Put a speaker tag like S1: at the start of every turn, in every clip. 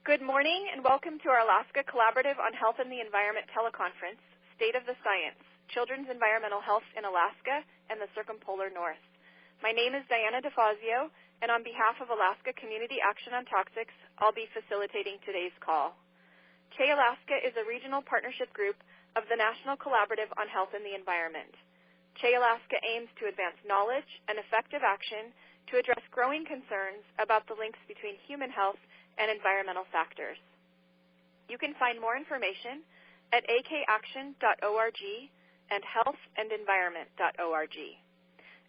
S1: Good morning and welcome to our Alaska Collaborative on Health and the Environment teleconference, State of the Science, Children's Environmental Health in Alaska and the Circumpolar North. My name is Diana DeFazio, and on behalf of Alaska Community Action on Toxics, I'll be facilitating today's call. CHE Alaska is a regional partnership group of the National Collaborative on Health and the Environment. CHE Alaska aims to advance knowledge and effective action to address growing concerns about the links between human health and environmental factors. You can find more information at acaction.org and healthandenvironment.org.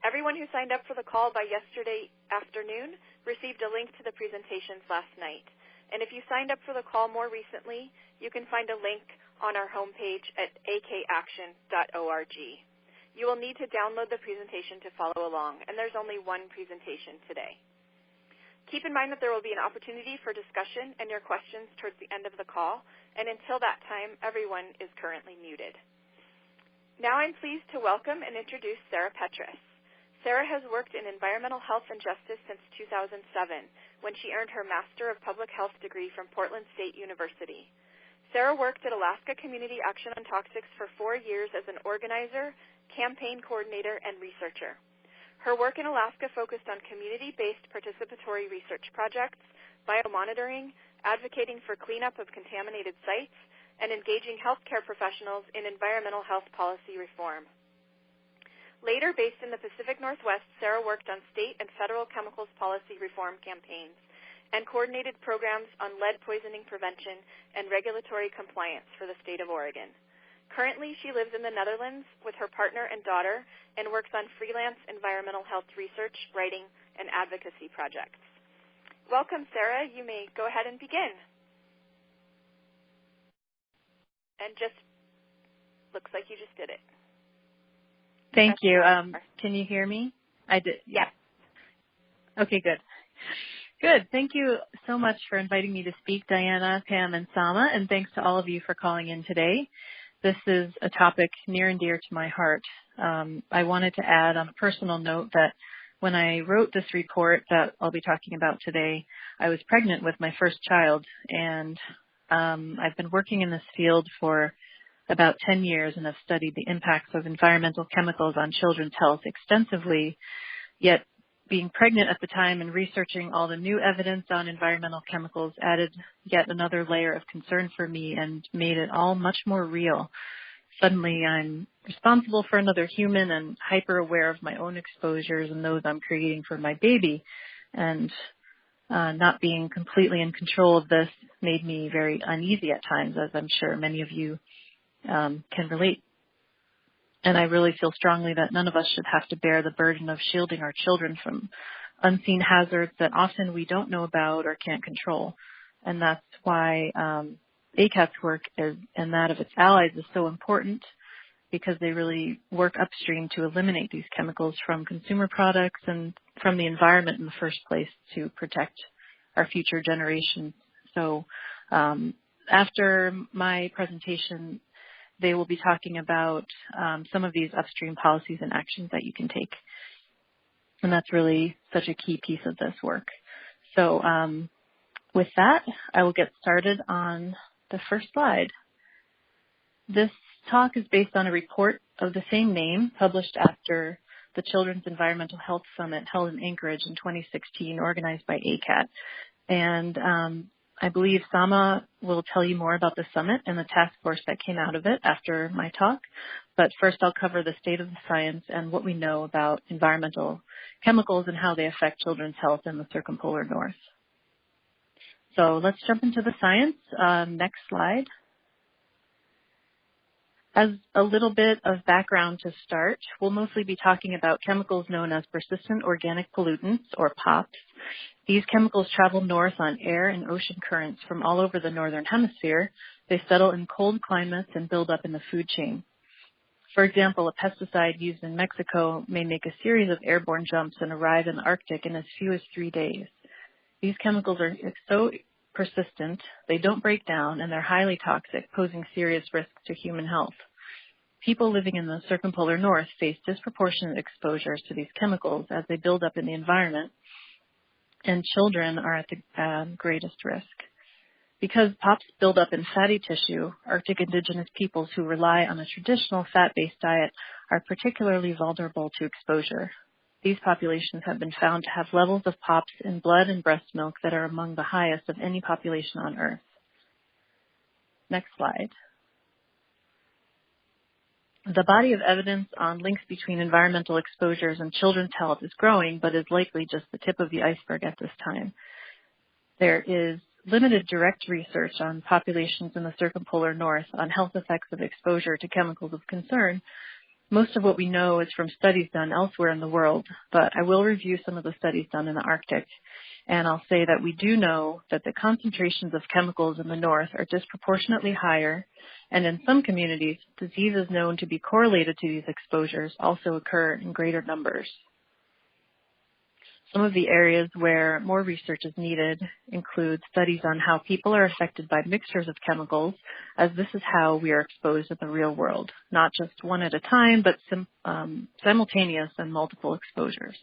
S1: Everyone who signed up for the call by yesterday afternoon received a link to the presentations last night. And if you signed up for the call more recently, you can find a link on our homepage at acaction.org. You will need to download the presentation to follow along, and there's only one presentation today. Keep in mind that there will be an opportunity for discussion and your questions towards the end of the call, and until that time, everyone is currently muted. Now I'm pleased to welcome and introduce Sarah Petras. Sarah has worked in environmental health and justice since 2007, when she earned her Master of Public Health degree from Portland State University. Sarah worked at Alaska Community Action on Toxics for 4 years as an organizer, campaign coordinator, and researcher. Her work in Alaska focused on community-based participatory research projects, biomonitoring, advocating for cleanup of contaminated sites, and engaging healthcare professionals in environmental health policy reform. Later, based in the Pacific Northwest, Sarah worked on state and federal chemicals policy reform campaigns and coordinated programs on lead poisoning prevention and regulatory compliance for the state of Oregon. Currently, she lives in the Netherlands with her partner and daughter and works on freelance environmental health research, writing, and advocacy projects. Welcome, Sarah. You may go ahead and begin. And just looks like you just did it.
S2: Thank you. Can you hear me? I did.
S1: Yeah.
S2: Okay, good. Good. Thank you so much for inviting me to speak, Diana, Pam, and Sama, and thanks to all of you for calling in today. This is a topic near and dear to my heart. I wanted to add on a personal note that when I wrote this report that I'll be talking about today, I was pregnant with my first child, and I've been working in this field for about 10 years and have studied the impacts of environmental chemicals on children's health extensively, yet being pregnant at the time and researching all the new evidence on environmental chemicals added yet another layer of concern for me and made it all much more real. Suddenly I'm responsible for another human and hyper aware of my own exposures and those I'm creating for my baby. And not being completely in control of this made me very uneasy at times, as I'm sure many of you can relate. And I really feel strongly that none of us should have to bear the burden of shielding our children from unseen hazards that often we don't know about or can't control. And that's why ACAT's work and that of its allies is so important, because they really work upstream to eliminate these chemicals from consumer products and from the environment in the first place to protect our future generations. So after my presentation, they will be talking about some of these upstream policies and actions that you can take. And that's really such a key piece of this work. So with that, I will get started on the first slide. This talk is based on a report of the same name published after the Children's Environmental Health Summit held in Anchorage in 2016, organized by ACAT. And I believe Sama will tell you more about the summit and the task force that came out of it after my talk. But first I'll cover the state of the science and what we know about environmental chemicals and how they affect children's health in the Circumpolar North. So let's jump into the science. Next slide. As a little bit of background to start, we'll mostly be talking about chemicals known as persistent organic pollutants, or POPs. These chemicals travel north on air and ocean currents from all over the northern hemisphere. They settle in cold climates and build up in the food chain. For example, a pesticide used in Mexico may make a series of airborne jumps and arrive in the Arctic in as few as 3 days. These chemicals are so persistent, they don't break down, and they're highly toxic, posing serious risks to human health. People living in the Circumpolar North face disproportionate exposures to these chemicals as they build up in the environment, and children are at the greatest risk. Because POPs build up in fatty tissue, Arctic indigenous peoples who rely on a traditional fat-based diet are particularly vulnerable to exposure. These populations have been found to have levels of POPs in blood and breast milk that are among the highest of any population on Earth. Next slide. The body of evidence on links between environmental exposures and children's health is growing, but is likely just the tip of the iceberg at this time. There is limited direct research on populations in the Circumpolar North on health effects of exposure to chemicals of concern. Most of what we know is from studies done elsewhere in the world, but I will review some of the studies done in the Arctic. And I'll say that we do know that the concentrations of chemicals in the north are disproportionately higher, and in some communities, diseases known to be correlated to these exposures also occur in greater numbers. Some of the areas where more research is needed include studies on how people are affected by mixtures of chemicals, as this is how we are exposed in the real world, not just one at a time, but simultaneous and multiple exposures.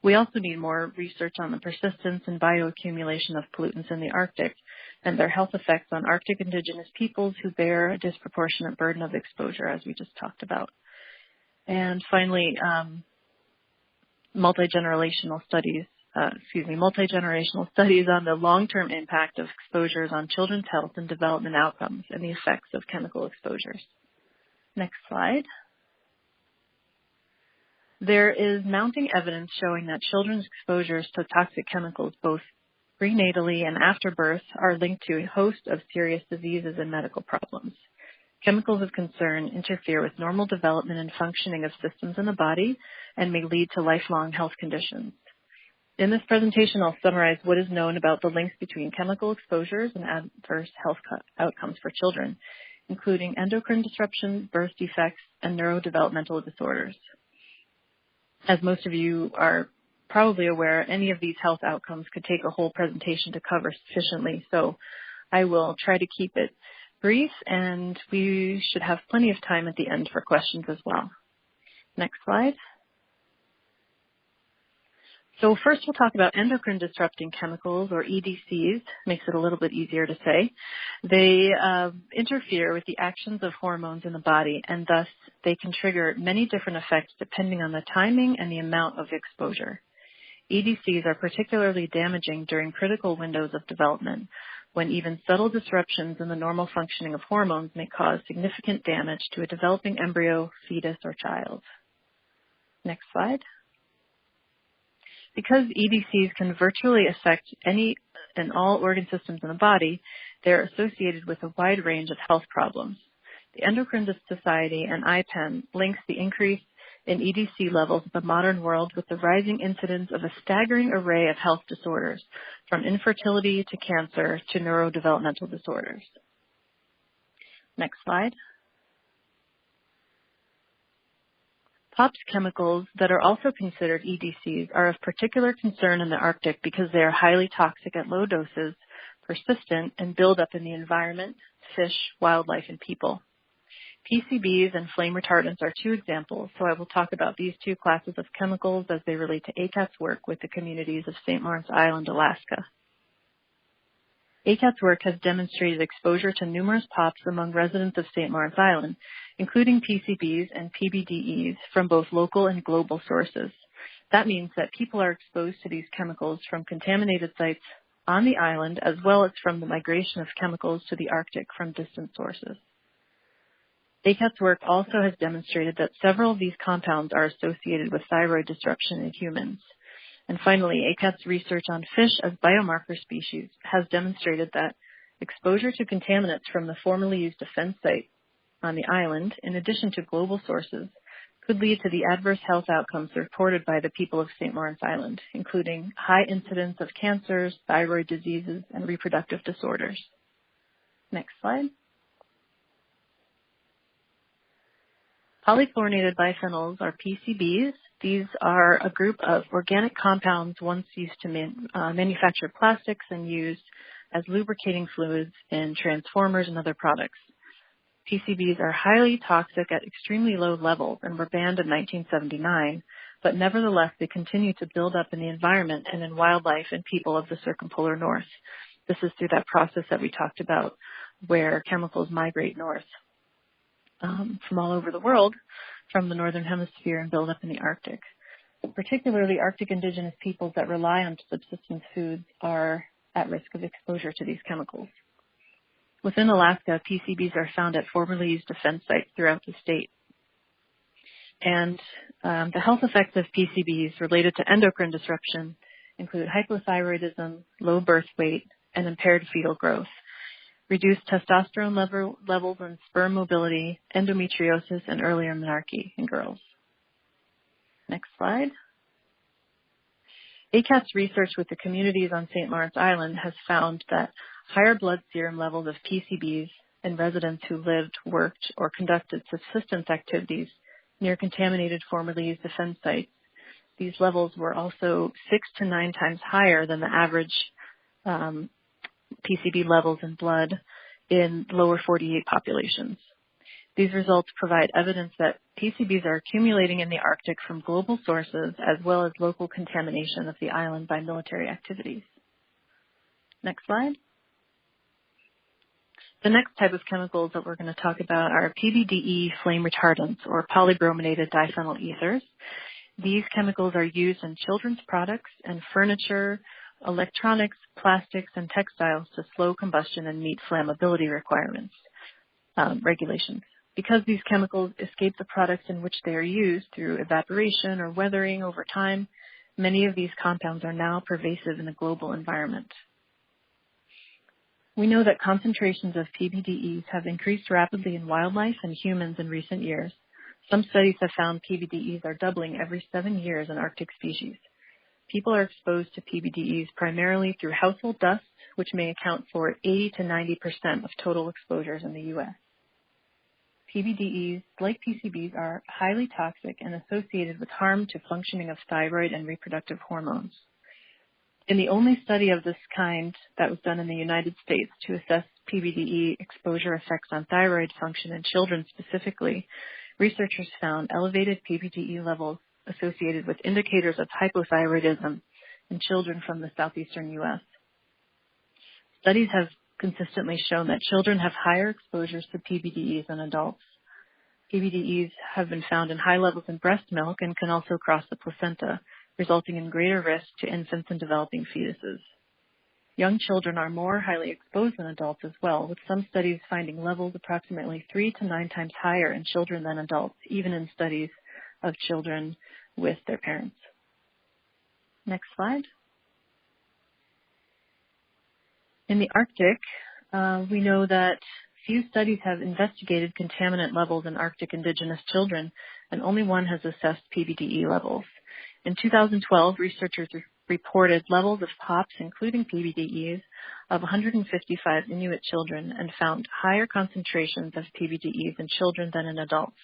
S2: We also need more research on the persistence and bioaccumulation of pollutants in the Arctic and their health effects on Arctic indigenous peoples who bear a disproportionate burden of exposure, as we just talked about. And finally, multi-generational studies on the long-term impact of exposures on children's health and development outcomes and the effects of chemical exposures. Next slide. There is mounting evidence showing that children's exposures to toxic chemicals both prenatally and after birth are linked to a host of serious diseases and medical problems. Chemicals of concern interfere with normal development and functioning of systems in the body and may lead to lifelong health conditions. In this presentation, I'll summarize what is known about the links between chemical exposures and adverse health outcomes for children, including endocrine disruption, birth defects, and neurodevelopmental disorders. As most of you are probably aware, any of these health outcomes could take a whole presentation to cover sufficiently, so I will try to keep it brief, and we should have plenty of time at the end for questions as well. Next slide. So first we'll talk about endocrine disrupting chemicals, or EDCs. Makes it a little bit easier to say. They interfere with the actions of hormones in the body, and thus they can trigger many different effects depending on the timing and the amount of exposure. EDCs are particularly damaging during critical windows of development, when even subtle disruptions in the normal functioning of hormones may cause significant damage to a developing embryo, fetus, or child. Next slide. Because EDCs can virtually affect any and all organ systems in the body, they're associated with a wide range of health problems. The Endocrine Society and IPEN links the increase in EDC levels of the modern world with the rising incidence of a staggering array of health disorders, from infertility to cancer to neurodevelopmental disorders. Next slide. POPs chemicals that are also considered EDCs are of particular concern in the Arctic because they are highly toxic at low doses, persistent, and build up in the environment, fish, wildlife, and people. PCBs and flame retardants are two examples, so I will talk about these two classes of chemicals as they relate to ACAT's work with the communities of St. Lawrence Island, Alaska. ACAT's work has demonstrated exposure to numerous POPs among residents of St. Lawrence Island, including PCBs and PBDEs from both local and global sources. That means that people are exposed to these chemicals from contaminated sites on the island, as well as from the migration of chemicals to the Arctic from distant sources. ACAT's work also has demonstrated that several of these compounds are associated with thyroid disruption in humans. And finally, ACAT's research on fish as biomarker species has demonstrated that exposure to contaminants from the formerly used defense site on the island, in addition to global sources, could lead to the adverse health outcomes reported by the people of St. Lawrence Island, including high incidence of cancers, thyroid diseases, and reproductive disorders. Next slide. Polychlorinated biphenyls, or PCBs. These are a group of organic compounds once used to manufacture plastics and used as lubricating fluids in transformers and other products. PCBs are highly toxic at extremely low levels and were banned in 1979, but nevertheless they continue to build up in the environment and in wildlife and people of the Circumpolar North. This is through that process that we talked about where chemicals migrate north from all over the world, from the northern hemisphere, and build up in the Arctic. Particularly, Arctic indigenous peoples that rely on subsistence foods are at risk of exposure to these chemicals. Within Alaska, PCBs are found at formerly used defense sites throughout the state. And the health effects of PCBs related to endocrine disruption include hypothyroidism, low birth weight, and impaired fetal growth, reduced testosterone levels and sperm mobility, endometriosis, and earlier menarche in girls. Next slide. ACAT's research with the communities on St. Lawrence Island has found that higher blood serum levels of PCBs in residents who lived, worked, or conducted subsistence activities near contaminated formerly used defense sites. These levels were also 6 to 9 times higher than the average PCB levels in blood in lower 48 populations. These results provide evidence that PCBs are accumulating in the Arctic from global sources as well as local contamination of the island by military activities. Next slide. The next type of chemicals that we're going to talk about are PBDE flame retardants, or polybrominated diphenyl ethers. These chemicals are used in children's products and furniture, electronics, plastics, and textiles to slow combustion and meet flammability requirements, regulations. Because these chemicals escape the products in which they are used through evaporation or weathering over time, many of these compounds are now pervasive in the global environment. We know that concentrations of PBDEs have increased rapidly in wildlife and humans in recent years. Some studies have found PBDEs are doubling every 7 years in Arctic species. People are exposed to PBDEs primarily through household dust, which may account for 80 to 90% of total exposures in the U.S. PBDEs, like PCBs, are highly toxic and associated with harm to functioning of thyroid and reproductive hormones. In the only study of this kind that was done in the United States to assess PBDE exposure effects on thyroid function in children specifically, researchers found elevated PBDE levels associated with indicators of hypothyroidism in children from the southeastern U.S. Studies have consistently shown that children have higher exposures to PBDEs than adults. PBDEs have been found in high levels in breast milk and can also cross the placenta, resulting in greater risk to infants and developing fetuses. Young children are more highly exposed than adults as well, with some studies finding levels approximately 3 to 9 times higher in children than adults, even in studies of children with their parents. Next slide. In the Arctic, we know that few studies have investigated contaminant levels in Arctic indigenous children, and only one has assessed PBDE levels. In 2012, researchers reported levels of POPs, including PBDEs, of 155 Inuit children and found higher concentrations of PBDEs in children than in adults.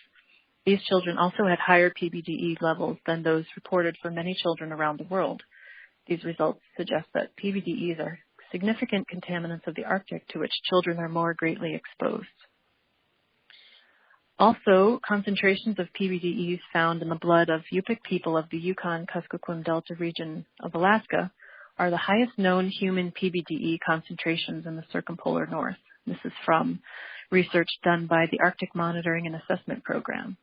S2: These children also had higher PBDE levels than those reported for many children around the world. These results suggest that PBDEs are significant contaminants of the Arctic to which children are more greatly exposed. Also, concentrations of PBDEs found in the blood of Yupik people of the Yukon-Kuskokwim Delta region of Alaska are the highest known human PBDE concentrations in the Circumpolar North. This is from research done by the Arctic Monitoring and Assessment Program.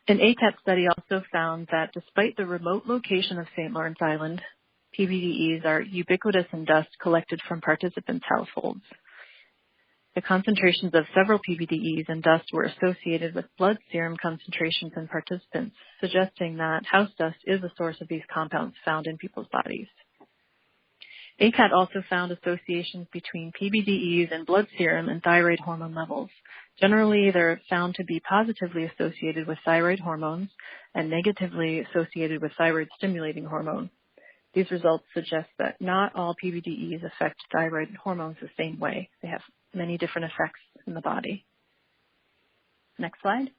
S2: An ACAT study also found that despite the remote location of St. Lawrence Island, PBDEs are ubiquitous in dust collected from participants' households. The concentrations of several PBDEs in dust were associated with blood serum concentrations in participants, suggesting that house dust is a source of these compounds found in people's bodies. ACAT also found associations between PBDEs and blood serum and thyroid hormone levels. Generally, they're found to be positively associated with thyroid hormones and negatively associated with thyroid-stimulating hormone. These results suggest that not all PBDEs affect thyroid hormones the same way. They have many different effects in the body. Next slide.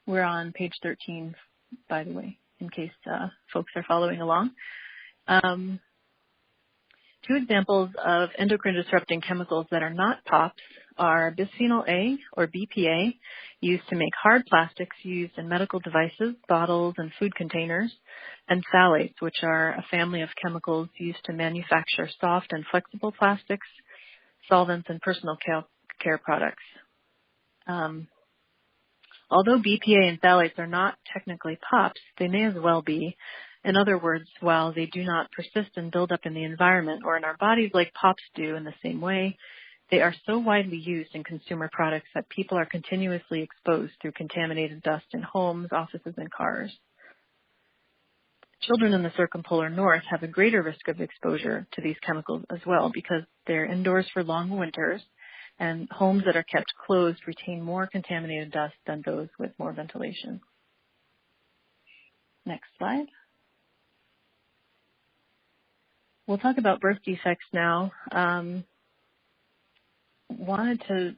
S2: We're on page 13, by the way, in case folks are following along. To Two examples of endocrine disrupting chemicals that are not POPs are bisphenol A, or BPA, used to make hard plastics used in medical devices, bottles, and food containers, and phthalates, which are a family of chemicals used to manufacture soft and flexible plastics, solvents, and personal care products. Although BPA and phthalates are not technically POPs, they may as well be. In other words, while they do not persist and build up in the environment or in our bodies like POPs do in the same way, they are so widely used in consumer products that people are continuously exposed through contaminated dust in homes, offices, and cars. Children in the Circumpolar North have a greater risk of exposure to these chemicals as well because they're indoors for long winters, and homes that are kept closed retain more contaminated dust than those with more ventilation. Next slide. We'll talk about birth defects now. Wanted to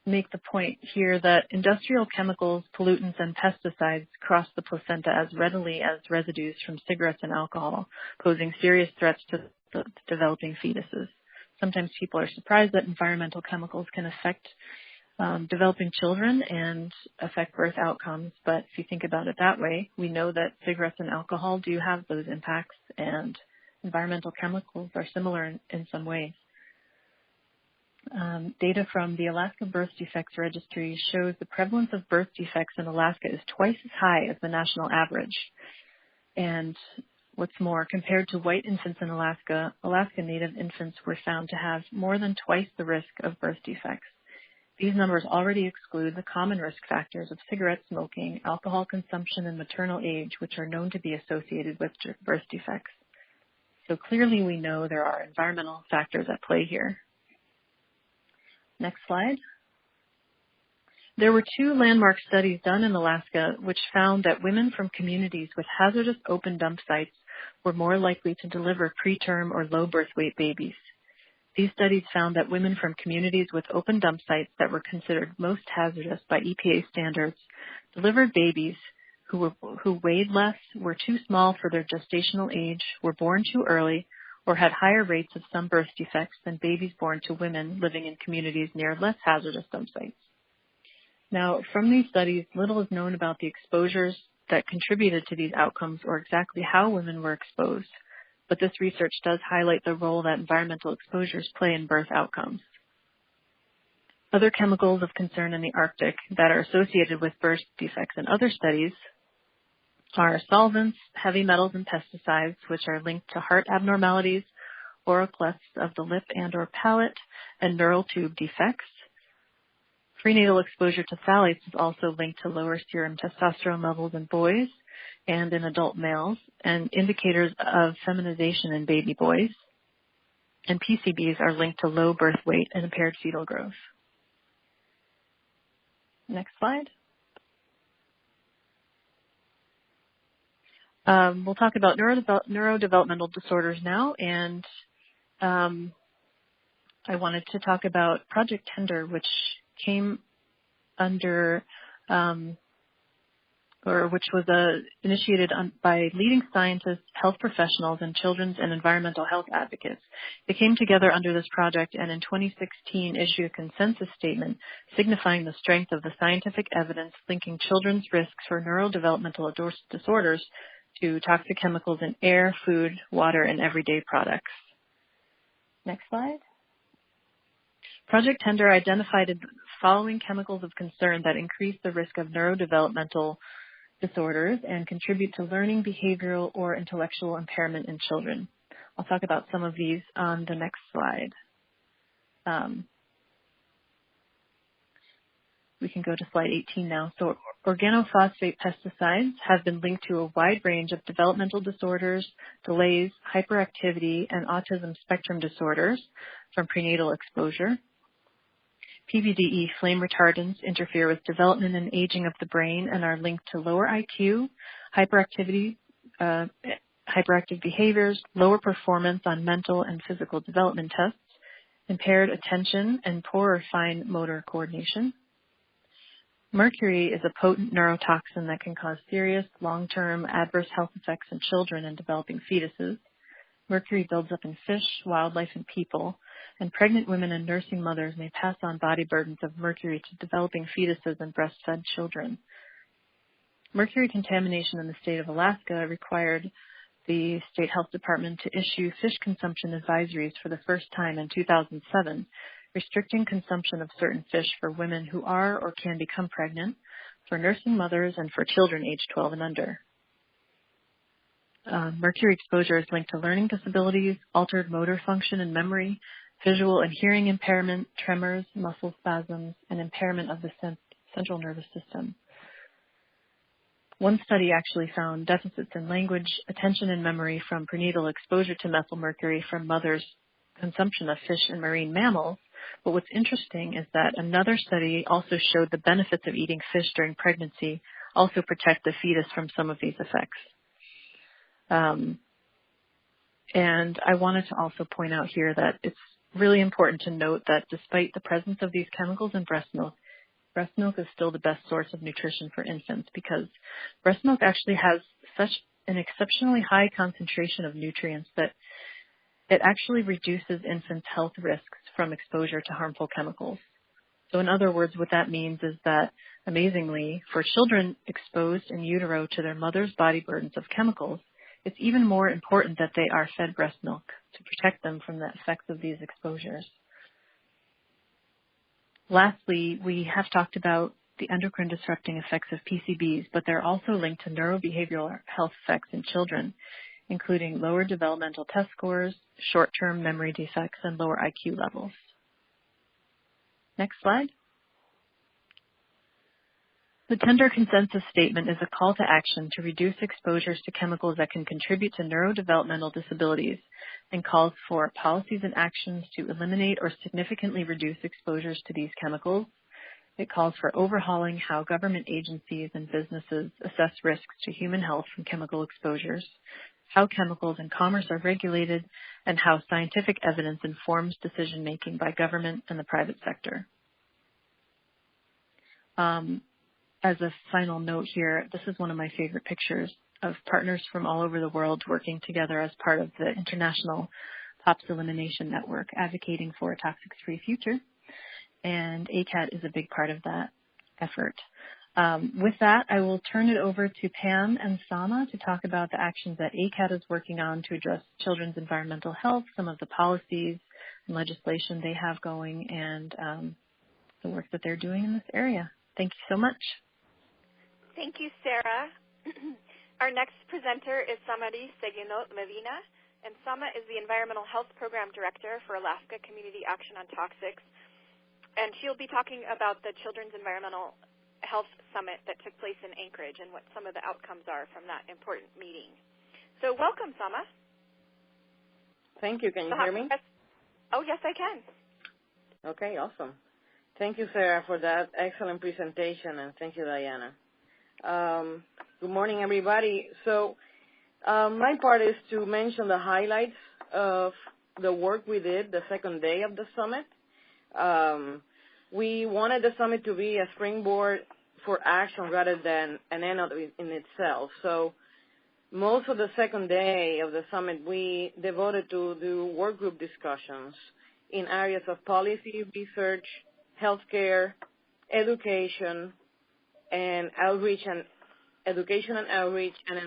S2: make the point here that industrial chemicals, pollutants, and pesticides cross the placenta as readily as residues from cigarettes and alcohol, posing serious threats to the developing fetuses. Sometimes people are surprised that environmental chemicals can affect developing children and affect birth outcomes, but if you think about it that way, we know that cigarettes and alcohol do have those impacts, and environmental chemicals are similar in some ways. Data from the Alaska Birth Defects Registry shows the prevalence of birth defects in Alaska is twice as high as the national average. And what's more, compared to white infants in Alaska, Alaska Native infants were found to have more than twice the risk of birth defects. These numbers already exclude the common risk factors of cigarette smoking, alcohol consumption, and maternal age, which are known to be associated with birth defects. So clearly we know there are environmental factors at play here. Next slide. There were 2 landmark studies done in Alaska which found that women from communities with hazardous open dump sites were more likely to deliver preterm or low birth weight babies. These studies found that women from communities with open dump sites that were considered most hazardous by EPA standards delivered babies who weighed less, were too small for their gestational age, were born too early, or had higher rates of some birth defects than babies born to women living in communities near less hazardous dump sites. Now, from these studies, little is known about the exposures that contributed to these outcomes or exactly how women were exposed, but this research does highlight the role that environmental exposures play in birth outcomes. Other chemicals of concern in the Arctic that are associated with birth defects in other studies are solvents, heavy metals, and pesticides, which are linked to heart abnormalities, oral clefts of the lip and or palate, and neural tube defects. Prenatal exposure to phthalates is also linked to lower serum testosterone levels in boys and in adult males, and indicators of feminization in baby boys. And PCBs are linked to low birth weight and impaired fetal growth. Next slide. We'll talk about neurodevelopmental disorders now, and I wanted to talk about Project Tender, which came under, which was initiated by leading scientists, health professionals, and children's and environmental health advocates. They came together under this project and in 2016 issued a consensus statement signifying the strength of the scientific evidence linking children's risks for neurodevelopmental disorders to toxic chemicals in air, food, water, and everyday products. Next slide. Project Tender identified the following chemicals of concern that increase the risk of neurodevelopmental disorders and contribute to learning, behavioral, or intellectual impairment in children. I'll talk about some of these on the next slide. We can go to slide 18 now. So organophosphate pesticides have been linked to a wide range of developmental disorders, delays, hyperactivity, and autism spectrum disorders from prenatal exposure. PBDE flame retardants interfere with development and aging of the brain and are linked to lower IQ, hyperactivity, hyperactive behaviors, lower performance on mental and physical development tests, impaired attention, and poorer fine motor coordination. Mercury is a potent neurotoxin that can cause serious long-term adverse health effects in children and developing fetuses. Mercury builds up in fish, wildlife, and people, and pregnant women and nursing mothers may pass on body burdens of mercury to developing fetuses and breastfed children. Mercury contamination in the state of Alaska required the State Health Department to issue fish consumption advisories for the first time in 2007, restricting consumption of certain fish for women who are or can become pregnant, for nursing mothers, and for children aged 12 and under. Mercury exposure is linked to learning disabilities, altered motor function and memory, visual and hearing impairment, tremors, muscle spasms, and impairment of the central nervous system. One study actually found deficits in language, attention, and memory from prenatal exposure to methylmercury from mothers' consumption of fish and marine mammals. But what's interesting is that another study also showed the benefits of eating fish during pregnancy also protect the fetus from some of these effects. And I wanted to also point out here that it's really important to note that despite the presence of these chemicals in breast milk is still the best source of nutrition for infants because breast milk actually has such an exceptionally high concentration of nutrients that it actually reduces infants' health risks from exposure to harmful chemicals. So in other words, what that means is that, amazingly, for children exposed in utero to their mother's body burdens of chemicals, it's even more important that they are fed breast milk to protect them from the effects of these exposures. Lastly, we have talked about the endocrine disrupting effects of PCBs, but they're also linked to neurobehavioral health effects in children, including lower developmental test scores, short-term memory defects, and lower IQ levels. Next slide. The Tender Consensus Statement is a call to action to reduce exposures to chemicals that can contribute to neurodevelopmental disabilities and calls for policies and actions to eliminate or significantly reduce exposures to these chemicals. It calls for overhauling how government agencies and businesses assess risks to human health from chemical exposures, how chemicals in commerce are regulated, and how scientific evidence informs decision-making by government and the private sector. As a final note here, this is one of my favorite pictures of partners from all over the world working together as part of the International POPs Elimination Network, advocating for a toxics-free future. And ACAT is a big part of that effort. With that, I will turn it over to Pam and Sama to talk about the actions that ACAT is working on to address children's environmental health, some of the policies and legislation they have going, and the work that they're doing in this area. Thank you so much.
S1: Thank you, Sarah. Our next presenter is Samarys Seguinot-Medina, and Sama is the Environmental Health Program Director for Alaska Community Action on Toxics, and she'll be talking about the Children's Environmental Health Summit that took place in Anchorage and what some of the outcomes are from that important meeting. So welcome, Sama.
S3: Thank you. Can you hear me?
S1: Oh, yes, I can.
S3: Okay, awesome. Thank you, Sarah, for that excellent presentation, and thank you, Diana. Good morning, everybody. So my part is to mention the highlights of the work we did the second day of the summit. We wanted the summit to be a springboard for action rather than an end in itself. So most of the second day of the summit we devoted to do work group discussions in areas of policy, research, healthcare, education, and outreach and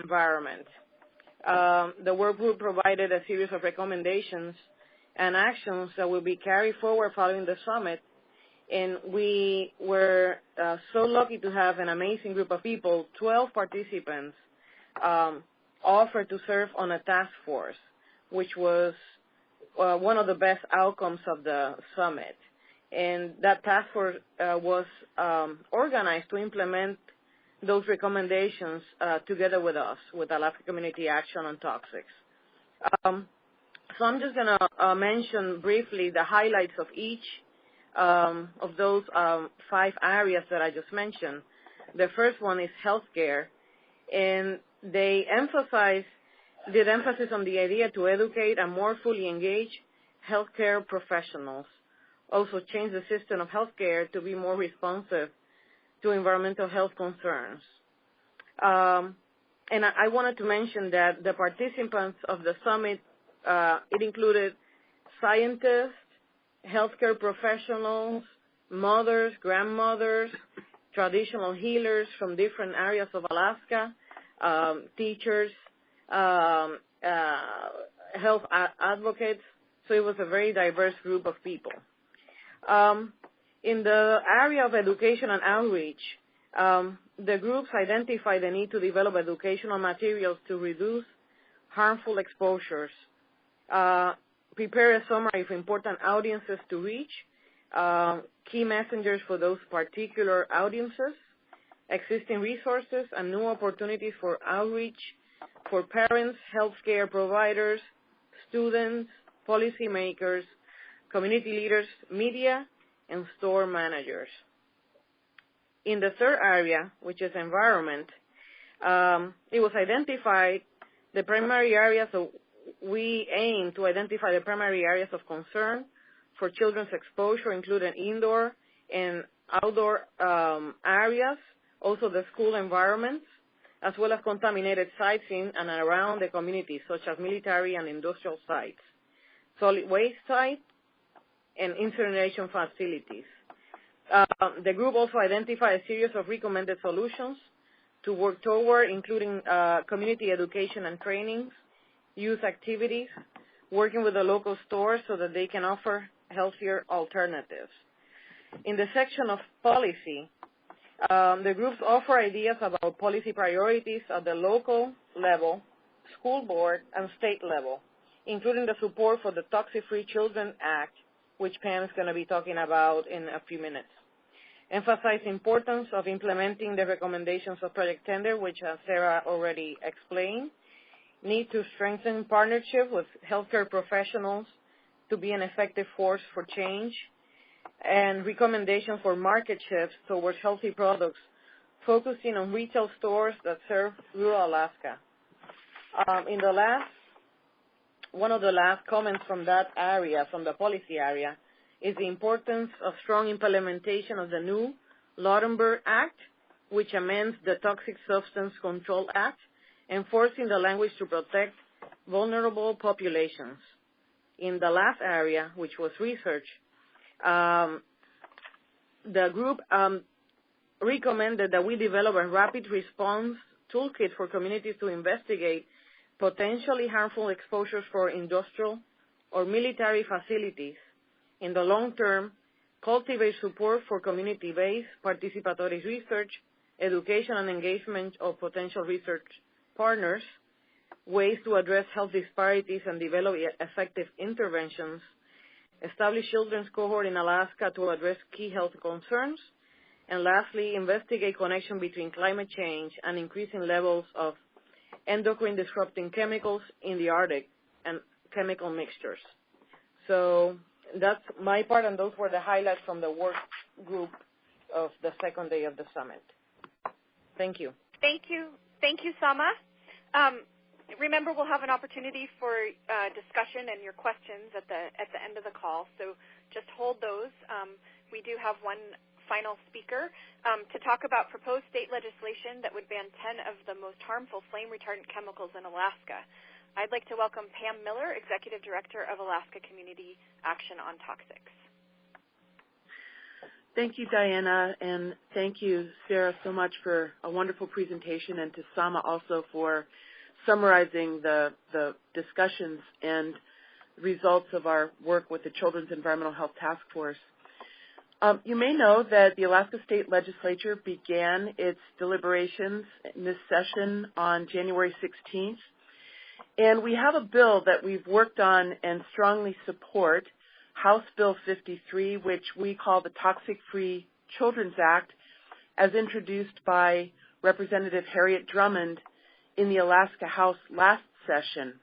S3: environment. The work group provided a series of recommendations and actions that will be carried forward following the summit. And we were so lucky to have an amazing group of people, 12 participants, offered to serve on a task force, which was one of the best outcomes of the summit. And that task force was organized to implement those recommendations together with us, with Alaska Community Action on Toxics. So I'm just going to mention briefly the highlights of each of those 5 areas that I just mentioned. The first one is healthcare, and they did emphasis on the idea to educate and more fully engage healthcare professionals. Also change the system of healthcare to be more responsive to environmental health concerns. And I wanted to mention that the participants of the summit it included scientists, healthcare professionals, mothers, grandmothers, traditional healers from different areas of Alaska, teachers, health advocates. So it was a very diverse group of people. In the area of education and outreach, the groups identified the need to develop educational materials to reduce harmful exposures, prepare a summary of important audiences to reach, key messengers for those particular audiences, existing resources, and new opportunities for outreach for parents, healthcare providers, students, policymakers, community leaders, media, and store managers. In the third area, which is environment, it was identified the primary areas of, we aim to identify the primary areas of concern for children's exposure, including indoor and outdoor areas, also the school environments, as well as contaminated sites in and around the community, such as military and industrial sites, solid waste sites, and incineration facilities. The group also identified a series of recommended solutions to work toward, including community education and trainings, youth activities, working with the local stores so that they can offer healthier alternatives. In the section of policy, the groups offer ideas about policy priorities at the local level, school board, and state level, including the support for the Toxic-Free Children Act, which Pam is going to be talking about in a few minutes. Emphasize the importance of implementing the recommendations of Project Tender, which Sarah already explained. Need to strengthen partnership with healthcare professionals to be an effective force for change, and recommendation for market shifts towards healthy products, focusing on retail stores that serve rural Alaska. One of the last comments from that area, from the policy area, is the importance of strong implementation of the new Lautenberg Act, which amends the Toxic Substance Control Act, enforcing the language to protect vulnerable populations. In the last area, which was research, the group recommended that we develop a rapid response toolkit for communities to investigate potentially harmful exposures for industrial or military facilities. In the long term, cultivate support for community-based participatory research, education and engagement of potential research partners, ways to address health disparities and develop effective interventions, establish children's cohort in Alaska to address key health concerns, and lastly, investigate connection between climate change and increasing levels of endocrine disrupting chemicals in the Arctic and chemical mixtures. So that's my part, and those were the highlights from the work group of the second day of the summit. Thank you.
S1: Thank you. Thank you, Sama. Remember, we'll have an opportunity for discussion and your questions at the end of the call, so just hold those. We do have one final speaker to talk about proposed state legislation that would ban 10 of the most harmful flame retardant chemicals in Alaska. I'd like to welcome Pam Miller, Executive Director of Alaska Community Action on Toxics.
S4: Thank you, Diana, and thank you, Sarah, so much for a wonderful presentation, and to Sama also for summarizing the discussions and results of our work with the Children's Environmental Health Task Force. You may know that the Alaska State Legislature began its deliberations in this session on January 16th, and we have a bill that we've worked on and strongly support, House Bill 53, which we call the Toxic-Free Children's Act, as introduced by Representative Harriet Drummond in the Alaska House last session.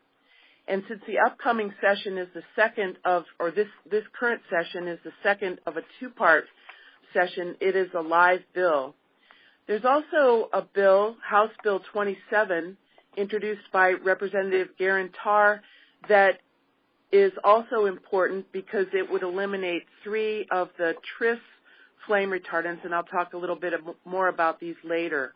S4: And since the upcoming session is the second of, or this current session is the second of a two-part session, it is a live bill. There's also a bill, House Bill 27, introduced by Representative Garantar, that is also important because it would eliminate 3 of the TRIS flame retardants, and I'll talk a little bit more about these later.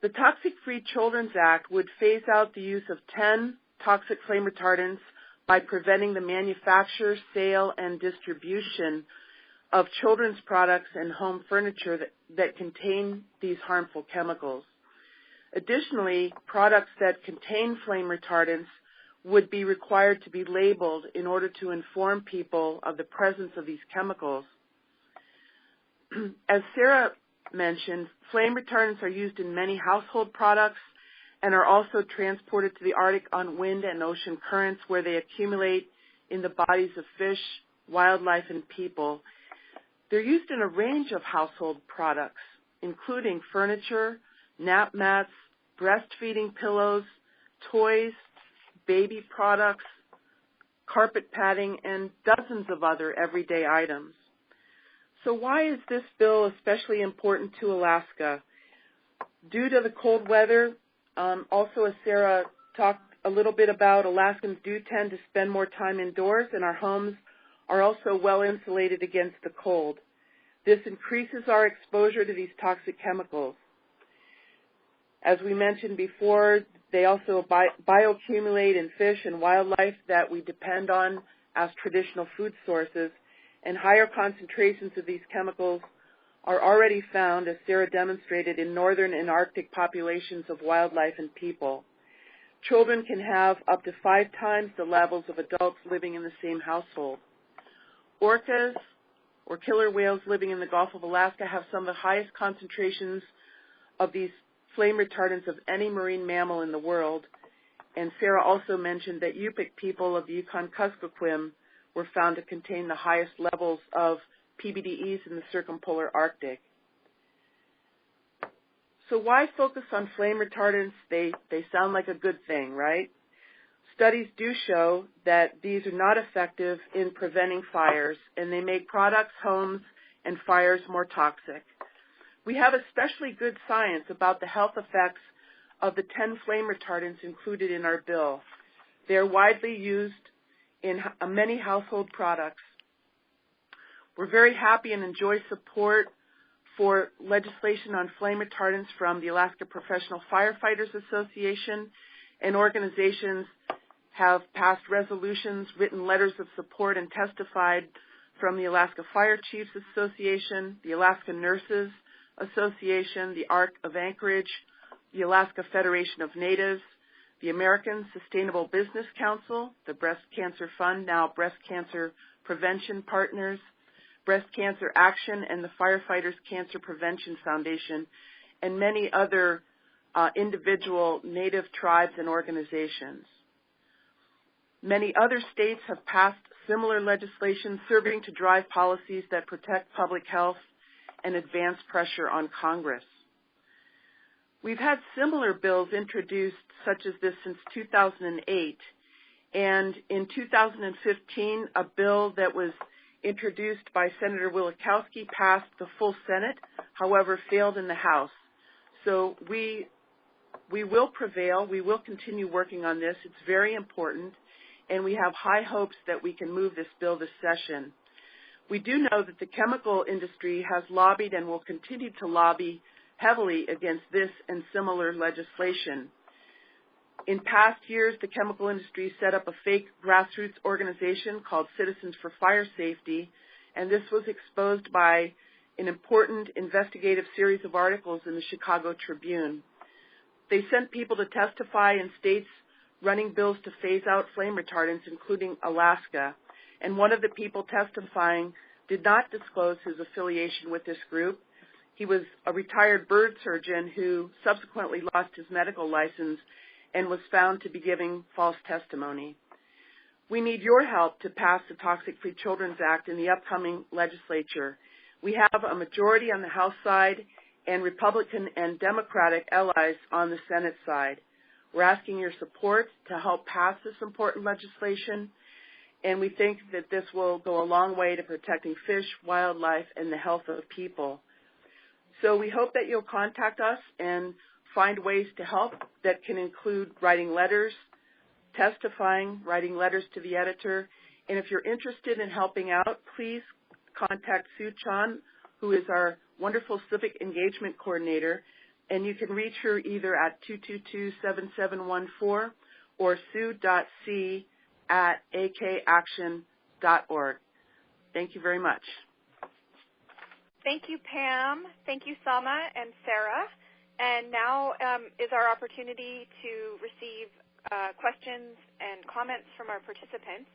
S4: The Toxic-Free Children's Act would phase out the use of 10 toxic flame retardants by preventing the manufacture, sale, and distribution of children's products and home furniture that contain these harmful chemicals. Additionally, products that contain flame retardants would be required to be labeled in order to inform people of the presence of these chemicals. As Sarah mentioned, flame retardants are used in many household products and are also transported to the Arctic on wind and ocean currents, where they accumulate in the bodies of fish, wildlife, and people. They're used in a range of household products, including furniture, nap mats, breastfeeding pillows, toys, baby products, carpet padding, and dozens of other everyday items. So why is this bill especially important to Alaska? Due to the cold weather, also as Sarah talked a little bit about, Alaskans do tend to spend more time indoors, and our homes are also well insulated against the cold. This increases our exposure to these toxic chemicals. As we mentioned before, they also bioaccumulate in fish and wildlife that we depend on as traditional food sources, and higher concentrations of these chemicals are already found, as Sarah demonstrated, in northern and Arctic populations of wildlife and people. Children can have up to 5 times the levels of adults living in the same household. Orcas, or killer whales living in the Gulf of Alaska, have some of the highest concentrations of these flame retardants of any marine mammal in the world. And Sarah also mentioned that Yupik people of the Yukon-Kuskokwim were found to contain the highest levels of PBDEs in the circumpolar Arctic. So why focus on flame retardants? They sound like a good thing, right? Studies do show that these are not effective in preventing fires, and they make products, homes, and fires more toxic. We have especially good science about the health effects of the 10 flame retardants included in our bill. They are widely used in many household products. We're very happy and enjoy support for legislation on flame retardants from the Alaska Professional Firefighters Association, and organizations have passed resolutions, written letters of support, and testified from the Alaska Fire Chiefs Association, the Alaska Nurses Association, the Arc of Anchorage, the Alaska Federation of Natives, the American Sustainable Business Council, the Breast Cancer Fund, now Breast Cancer Prevention Partners, Breast Cancer Action, and the Firefighters Cancer Prevention Foundation, and many other individual Native tribes and organizations. Many other states have passed similar legislation serving to drive policies that protect public health and advance pressure on Congress. We've had similar bills introduced such as this since 2008, and in 2015, a bill that was introduced by Senator Wielechowski passed the full Senate, however, failed in the House. So we will prevail. We will continue working on this. It's very important, and we have high hopes that we can move this bill this session. We do know that the chemical industry has lobbied and will continue to lobby heavily against this and similar legislation. In past years, the chemical industry set up a fake grassroots organization called Citizens for Fire Safety, and this was exposed by an important investigative series of articles in the Chicago Tribune. They sent people to testify in states running bills to phase out flame retardants, including Alaska, and one of the people testifying did not disclose his affiliation with this group. He was a retired bird surgeon who subsequently lost his medical license and was found to be giving false testimony. We need your help to pass the Toxic Free Children's Act in the upcoming legislature. We have a majority on the House side and Republican and Democratic allies on the Senate side. We're asking your support to help pass this important legislation, and we think that this will go a long way to protecting fish, wildlife, and the health of people. So we hope that you'll contact us and find ways to help that can include writing letters, testifying, writing letters to the editor. And if you're interested in helping out, please contact Sue Chan, who is our wonderful civic engagement coordinator, and you can reach her either at 222-7714 or sue.c@akaction.org. Thank you very much.
S1: Thank you, Pam. Thank you, Sama and Sarah. And now is our opportunity to receive questions and comments from our participants.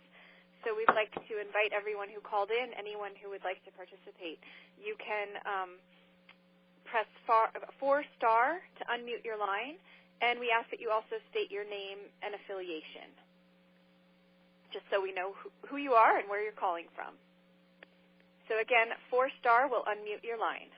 S1: So we'd like to invite everyone who called in, anyone who would like to participate. You can press 4* to unmute your line, and we ask that you also state your name and affiliation, just so we know who you are and where you're calling from. So again, 4* will unmute your line.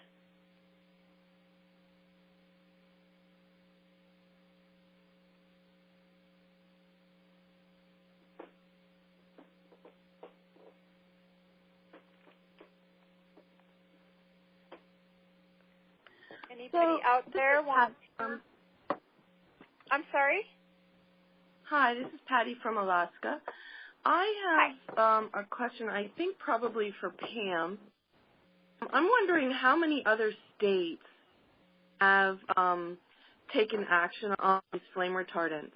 S1: Anybody out there want? I'm sorry?
S5: Hi, this is Patty from Alaska. I have a question, I think probably for Pam. I'm wondering how many other states have taken action on these flame retardants?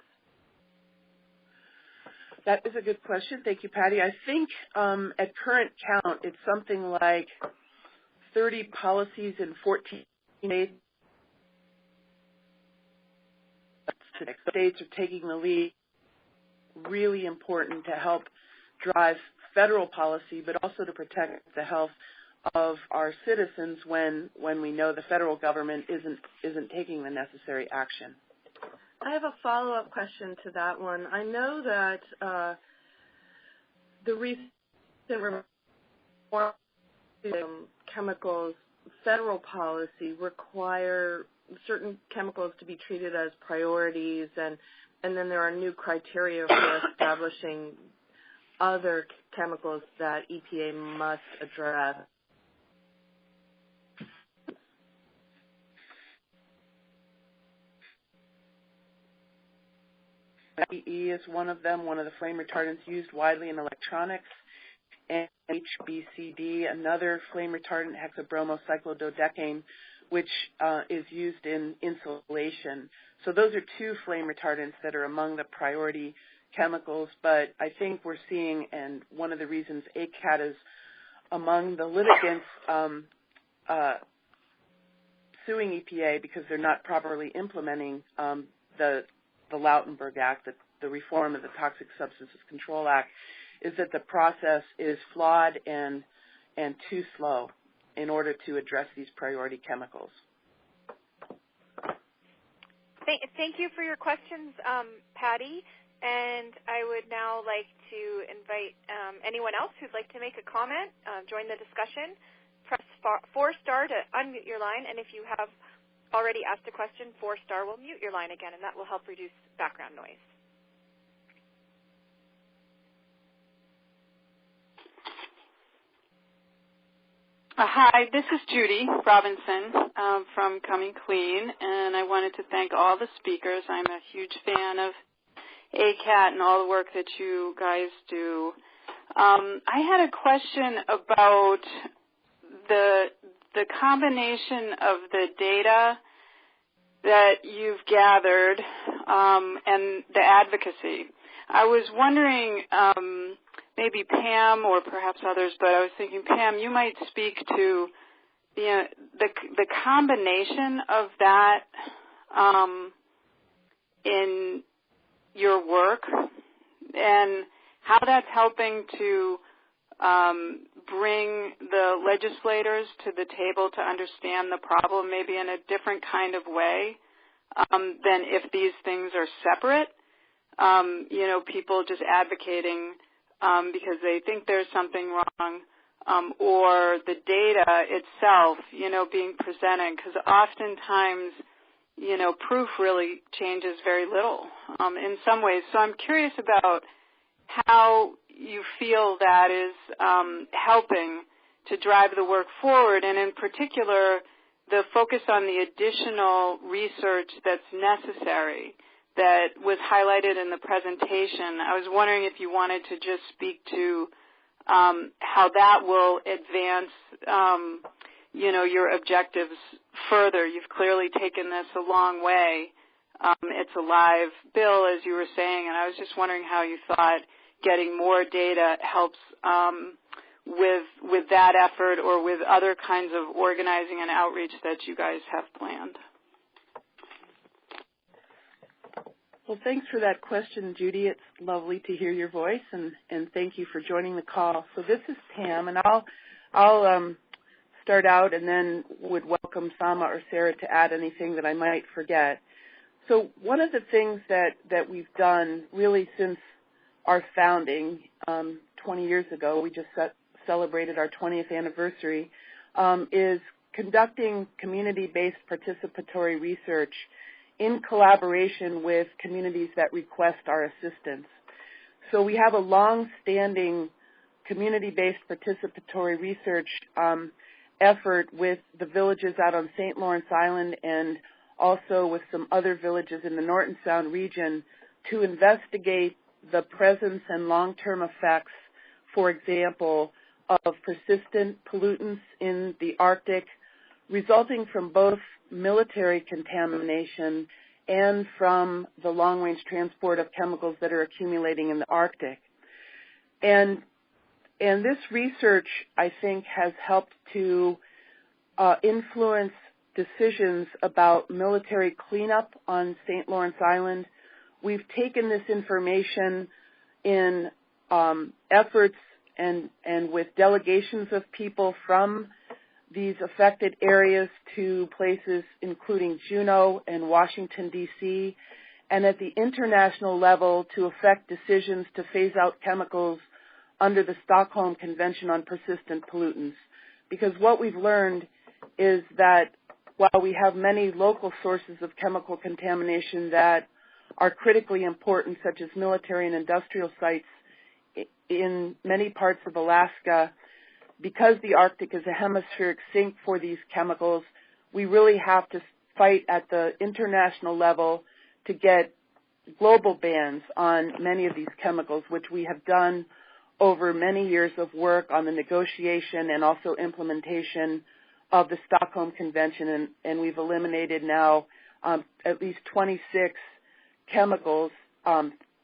S4: That is a good question. Thank you, Patty. I think at current count, it's something like 30 policies in 14 states. States are taking the lead. Really important to help drive federal policy, but also to protect the health of our citizens when we know the federal government isn't taking the necessary action.
S5: I have a follow-up question to that one. I know that the recent chemicals federal policy require certain chemicals to be treated as priorities, and then there are new criteria for establishing other chemicals that EPA must address.
S4: HBE is one of them, one of the flame retardants used widely in electronics, and HBCD, another flame retardant, hexabromocyclododecane, which is used in insulation. So those are two flame retardants that are among the priority chemicals, but I think we're seeing, and one of the reasons ACAT is among the litigants suing EPA because they're not properly implementing the Lautenberg Act, the reform of the Toxic Substances Control Act, is that the process is flawed and too slow in order to address these priority chemicals.
S1: Thank you for your questions, Patty. And I would now like to invite anyone else who'd like to make a comment, join the discussion. Press 4* to unmute your line, and if you have already asked a question, 4* will mute your line again, and that will help reduce background noise.
S6: Hi, this is Judy Robinson from Coming Clean, and I wanted to thank all the speakers. I'm a huge fan of ACAT and all the work that you guys do. I had a question about the combination of the data that you've gathered and the advocacy. I was wondering, maybe Pam or perhaps others, but I was thinking, Pam, you might speak to the combination of that in your work and how that's helping to bring the legislators to the table to understand the problem maybe in a different kind of way than if these things are separate. People just advocating because they think there's something wrong, or the data itself, being presented, because oftentimes, proof really changes very little in some ways. So I'm curious about how you feel that is helping to drive the work forward, and in particular, the focus on the additional research that's necessary that was highlighted in the presentation. I was wondering if you wanted to just speak to how that will advance, your objectives further. You've clearly taken this a long way, It's a live bill, as you were saying, and I was just wondering how you thought getting more data helps with that effort or with other kinds of organizing and outreach that you guys have planned.
S4: Well, thanks for that question, Judy. It's lovely to hear your voice, and thank you for joining the call. So this is Pam, and I'll start out and then would welcome Sama or Sarah to add anything that I might forget. So one of the things that we've done really since our founding 20 years ago, we just celebrated our 20th anniversary, is conducting community-based participatory research in collaboration with communities that request our assistance. So we have a long-standing community-based participatory research effort with the villages out on St. Lawrence Island and also with some other villages in the Norton Sound region to investigate the presence and long-term effects, for example, of persistent pollutants in the Arctic resulting from both military contamination and from the long-range transport of chemicals that are accumulating in the Arctic. And this research, I think, has helped to influence decisions about military cleanup on St. Lawrence Island. We've taken this information in efforts and with delegations of people from these affected areas to places including Juneau and Washington, D.C., and at the international level to affect decisions to phase out chemicals under the Stockholm Convention on Persistent Pollutants. Because what we've learned is that while we have many local sources of chemical contamination that are critically important, such as military and industrial sites in many parts of Alaska, because the Arctic is a hemispheric sink for these chemicals, we really have to fight at the international level to get global bans on many of these chemicals, which we have done over many years of work on the negotiation and also implementation of the Stockholm Convention, and we've eliminated now at least 26 chemicals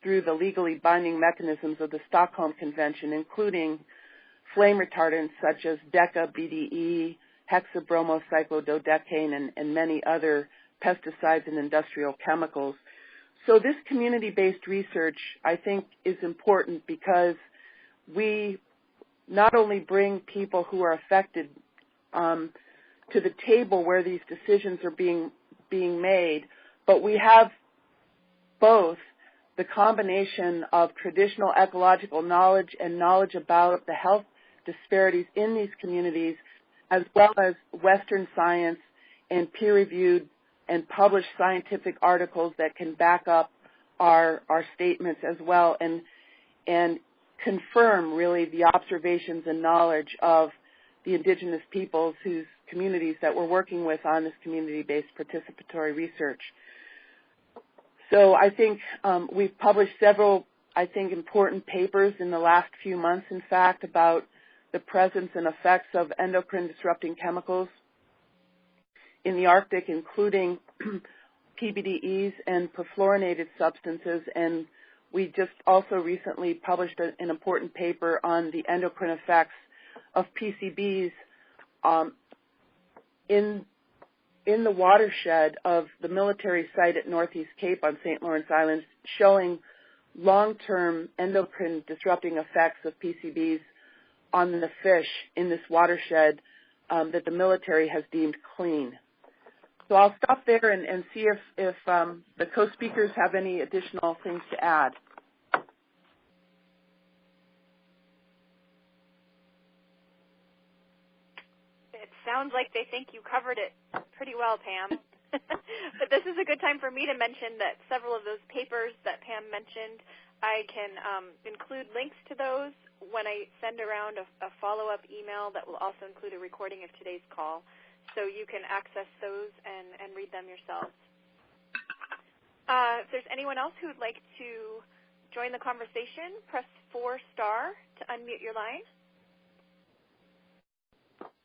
S4: through the legally binding mechanisms of the Stockholm Convention, including flame retardants such as Deca, BDE, hexabromocyclododecane, and many other pesticides and industrial chemicals. So this community-based research, I think, is important because we not only bring people who are affected to the table where these decisions are being made, but we have both the combination of traditional ecological knowledge and knowledge about the health disparities in these communities, as well as Western science and peer-reviewed and published scientific articles that can back up our statements as well and confirm really the observations and knowledge of the indigenous peoples whose communities that we're working with on this community-based participatory research. So I think we've published several, I think, important papers in the last few months, in fact, about the presence and effects of endocrine disrupting chemicals in the Arctic, including PBDEs and perfluorinated substances. And we just also recently published an important paper on the endocrine effects of PCBs in the watershed of the military site at Northeast Cape on St. Lawrence Island, showing long-term endocrine disrupting effects of PCBs on the fish in this watershed that the military has deemed clean. So I'll stop there and see if the co-speakers have any additional things to add.
S1: It sounds like they think you covered it pretty well, Pam. But this is a good time for me to mention that several of those papers that Pam mentioned, I can include links to those when I send around a follow-up email that will also include a recording of today's call. So you can access those and read them yourselves. If there's anyone else who would like to join the conversation, press 4* to unmute your line.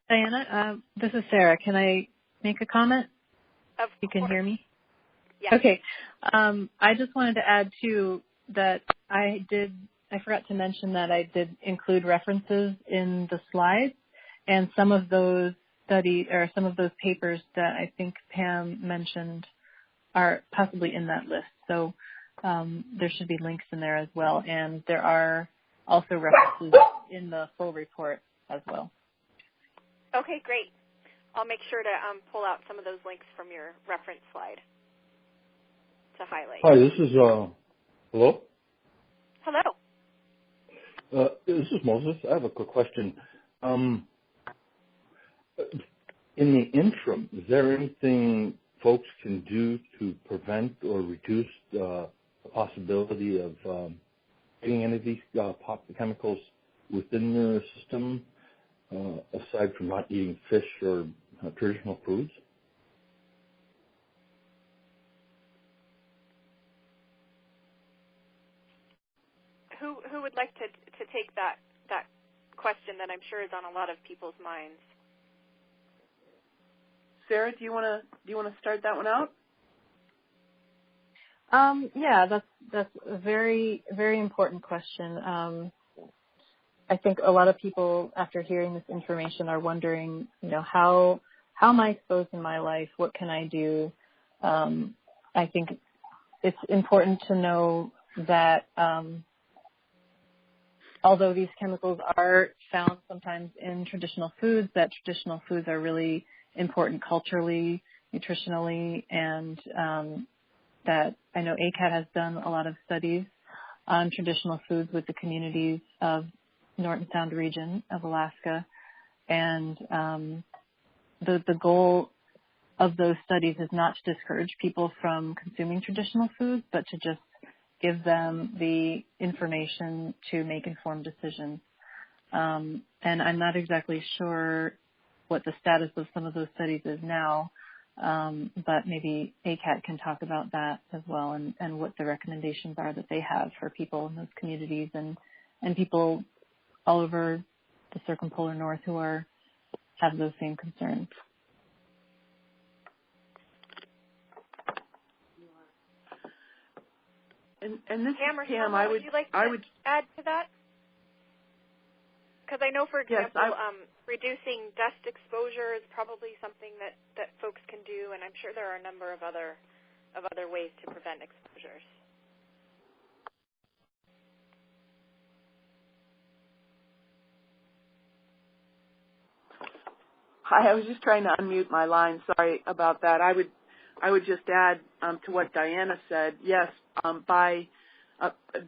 S2: Diana, this is Sarah. Can I make a comment?
S1: Of
S2: you can
S1: course.
S2: Hear me?
S1: Yes.
S2: Okay. I just wanted to add, too, that I forgot to mention that I did include references in the slides, and some of those some of those papers that I think Pam mentioned are possibly in that list. So there should be links in there as well, and there are also references in the full report as well.
S1: Okay, great. I'll make sure to pull out some of those links from your reference slide to highlight.
S7: Hi, this is, hello?
S1: Hello.
S7: This is Moses. I have a quick question. In the interim, is there anything folks can do to prevent or reduce the possibility of getting any of these chemicals within their system, aside from not eating fish or traditional foods?
S1: Who would like to take that question that I'm sure is on a lot of people's minds?
S4: Sarah, do you want to start that one out?
S2: Yeah, that's a very, very important question. I think a lot of people, after hearing this information, are wondering, how am I exposed in my life? What can I do? I think it's important to know that although these chemicals are found sometimes in traditional foods, that traditional foods are really important culturally, nutritionally, and that I know ACAT has done a lot of studies on traditional foods with the communities of North and Sound region of Alaska. And the goal of those studies is not to discourage people from consuming traditional foods, but to just give them the information to make informed decisions. And I'm not exactly sure what the status of some of those studies is now, but maybe ACAT can talk about that as well, and what the recommendations are that they have for people in those communities and people all over the Circumpolar North who have those same concerns.
S4: And this
S1: Pam,
S4: is Pam.
S1: would you like to add to that? Because I know, for example, reducing dust exposure is probably something that folks can do, and I'm sure there are a number of other ways to prevent exposures.
S4: Hi, I was just trying to unmute my line. Sorry about that. I would just add to what Diana said. Yes,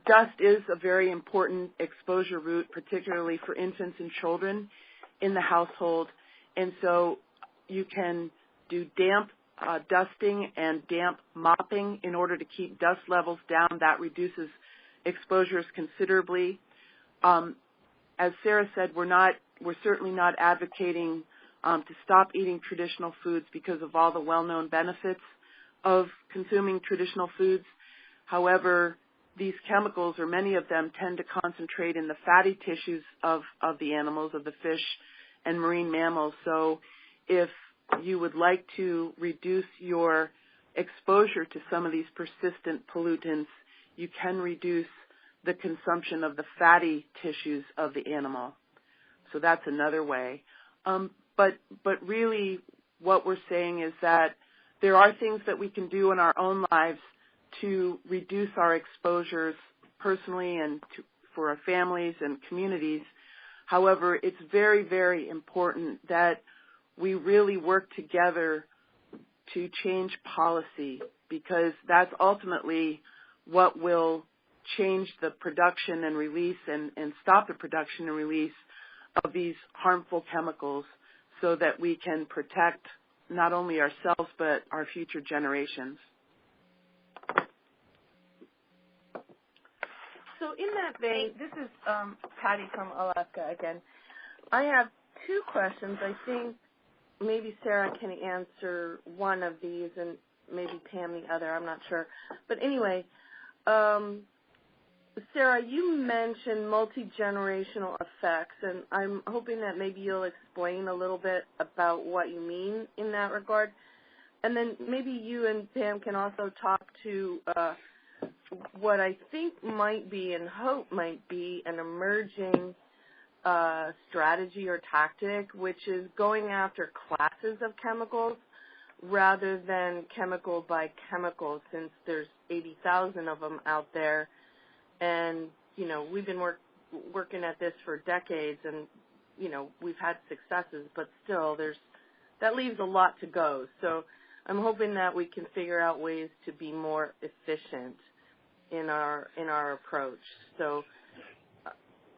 S4: dust is a very important exposure route, particularly for infants and children in the household. And so you can do damp dusting and damp mopping in order to keep dust levels down. That reduces exposures considerably. As Sarah said, we're certainly not advocating to stop eating traditional foods because of all the well-known benefits of consuming traditional foods. However, these chemicals, or many of them, tend to concentrate in the fatty tissues of the animals, of the fish and marine mammals. So if you would like to reduce your exposure to some of these persistent pollutants, you can reduce the consumption of the fatty tissues of the animal. So that's another way. But really what we're saying is that there are things that we can do in our own lives to reduce our exposures personally and for our families and communities. However, it's very, very important that we really work together to change policy, because that's ultimately what will change the production and release and stop the production and release of these harmful chemicals, so that we can protect not only ourselves but our future generations.
S5: So in that vein, this is Patty from Alaska again. I have two questions. I think maybe Sarah can answer one of these and maybe Pam the other. I'm not sure. But anyway, Sarah, you mentioned multi-generational effects, and I'm hoping that maybe you'll explain a little bit about what you mean in that regard. And then maybe you and Pam can also talk to what I think might be and hope might be an emerging strategy or tactic, which is going after classes of chemicals rather than chemical by chemical, since there's 80,000 of them out there. And, you know, we've been working at this for decades, and, you know, we've had successes, but still that leaves a lot to go. So I'm hoping that we can figure out ways to be more efficient in our approach. So,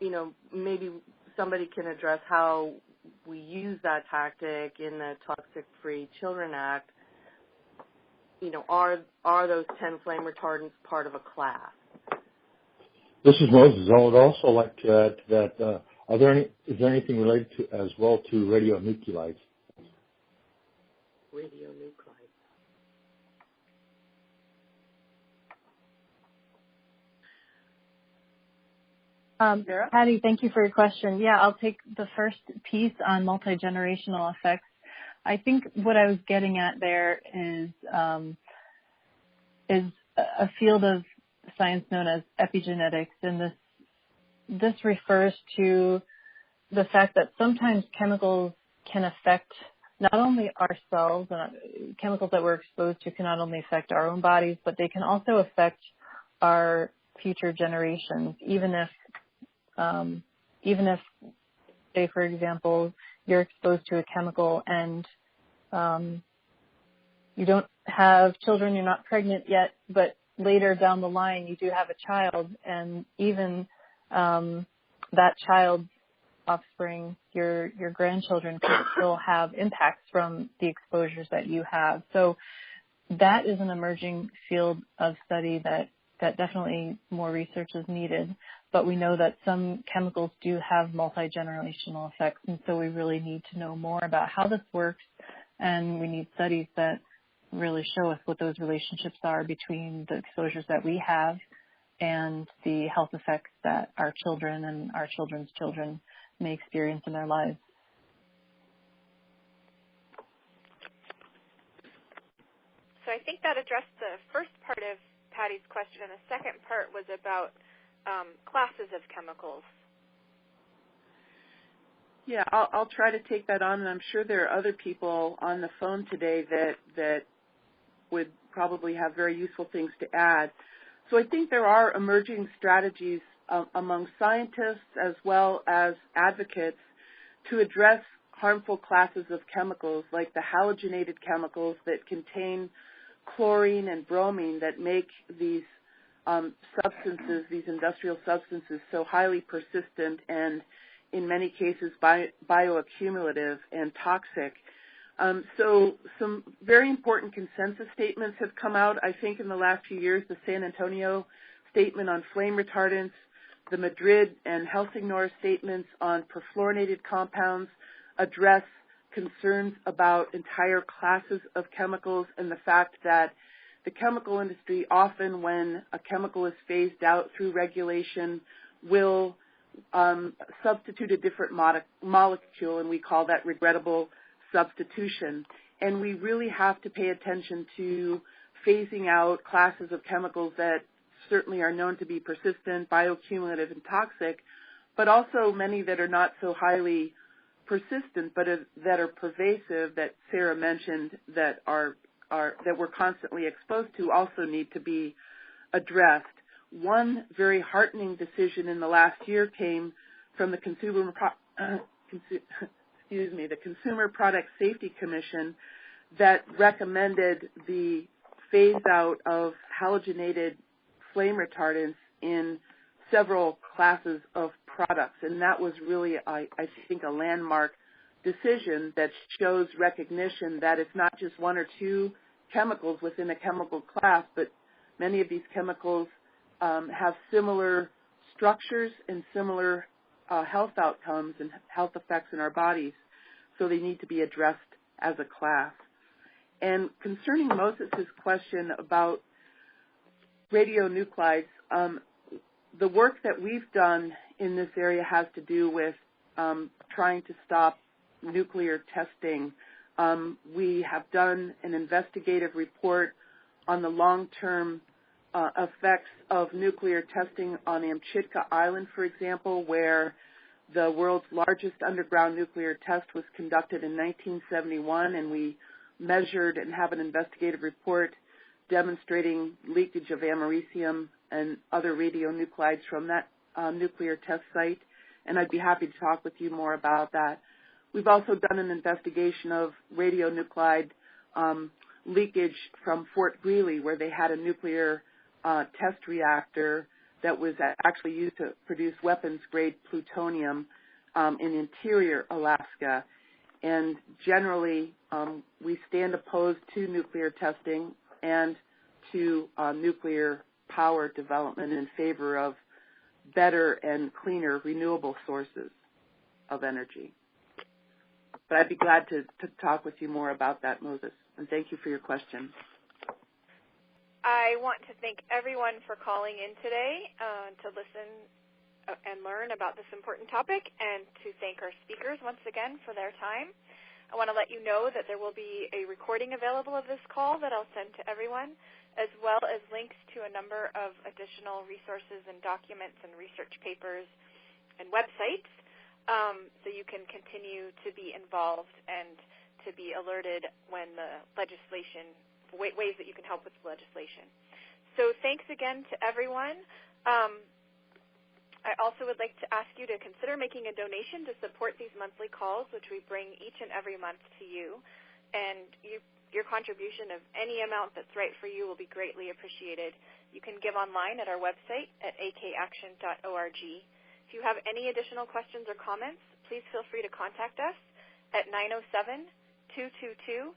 S5: you know, maybe somebody can address how we use that tactic in the Toxic Free Children Act. You know, are those 10 flame retardants part of a class?
S7: This is Moses. I would also like to add that is there anything related to as well to radionuclides?
S5: Radionuclides.
S2: Patty, thank you for your question. Yeah, I'll take the first piece on multi-generational effects. I think what I was getting at there is a field of science known as epigenetics, and this refers to the fact that sometimes chemicals can affect not only ourselves, and chemicals that we're exposed to can not only affect our own bodies, but they can also affect our future generations, even if, say, for example, you're exposed to a chemical and you don't have children, you're not pregnant yet, but later down the line you do have a child, and even that child's offspring, your grandchildren, can still have impacts from the exposures that you have. So that is an emerging field of study that definitely more research is needed. But we know that some chemicals do have multi-generational effects, and so we really need to know more about how this works, and we need studies that really show us what those relationships are between the exposures that we have and the health effects that our children and our children's children may experience in their lives.
S1: So I think that addressed the first part of Patty's question, and the second part was about classes of chemicals.
S4: Yeah, I'll try to take that on, and I'm sure there are other people on the phone today that would probably have very useful things to add. So I think there are emerging strategies among scientists as well as advocates to address harmful classes of chemicals, like the halogenated chemicals that contain chlorine and bromine that make these substances, these industrial substances, so highly persistent and in many cases bioaccumulative and toxic. So some very important consensus statements have come out, I think, in the last few years. The San Antonio statement on flame retardants, the Madrid and Helsingør statements on perfluorinated compounds address concerns about entire classes of chemicals and the fact that the chemical industry often, when a chemical is phased out through regulation, will substitute a different molecule, and we call that regrettable substitution. And we really have to pay attention to phasing out classes of chemicals that certainly are known to be persistent, bioaccumulative, and toxic, but also many that are not so highly persistent, but that are pervasive, that Sarah mentioned, that we're constantly exposed to, also need to be addressed. One very heartening decision in the last year came from the Consumer Product Safety Commission that recommended the phase out of halogenated flame retardants in several classes of products. And that was really, I think, a landmark decision that shows recognition that it's not just one or two chemicals within a chemical class, but many of these chemicals have similar structures and similar health outcomes and health effects in our bodies, so they need to be addressed as a class. And concerning Moses' question about radionuclides, the work that we've done in this area has to do with trying to stop nuclear testing We have done an investigative report on the long-term effects of nuclear testing on Amchitka Island, for example, where the world's largest underground nuclear test was conducted in 1971, and we measured and have an investigative report demonstrating leakage of americium and other radionuclides from that nuclear test site, and I'd be happy to talk with you more about that. We've also done an investigation of radionuclide leakage from Fort Greely, where they had a nuclear test reactor that was actually used to produce weapons-grade plutonium in interior Alaska. And generally, we stand opposed to nuclear testing and to nuclear power development in favor of better and cleaner renewable sources of energy. But I'd be glad to talk with you more about that, Moses, and thank you for your question.
S1: I want to thank everyone for calling in today to listen and learn about this important topic, and to thank our speakers once again for their time. I want to let you know that there will be a recording available of this call that I'll send to everyone, as well as links to a number of additional resources and documents and research papers and websites, so you can continue to be involved and to be alerted when the legislation, ways that you can help with the legislation. So thanks again to everyone. I also would like to ask you to consider making a donation to support these monthly calls, which we bring each and every month to you. And your contribution of any amount that's right for you will be greatly appreciated. You can give online at our website at acaction.org. If you have any additional questions or comments, please feel free to contact us at 907-222-7714.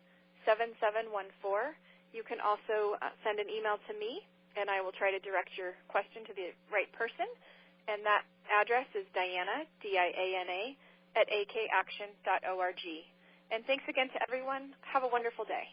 S1: You can also send an email to me, and I will try to direct your question to the right person. And that address is Diana, D-I-A-N-A, at acaction.org. And thanks again to everyone. Have a wonderful day.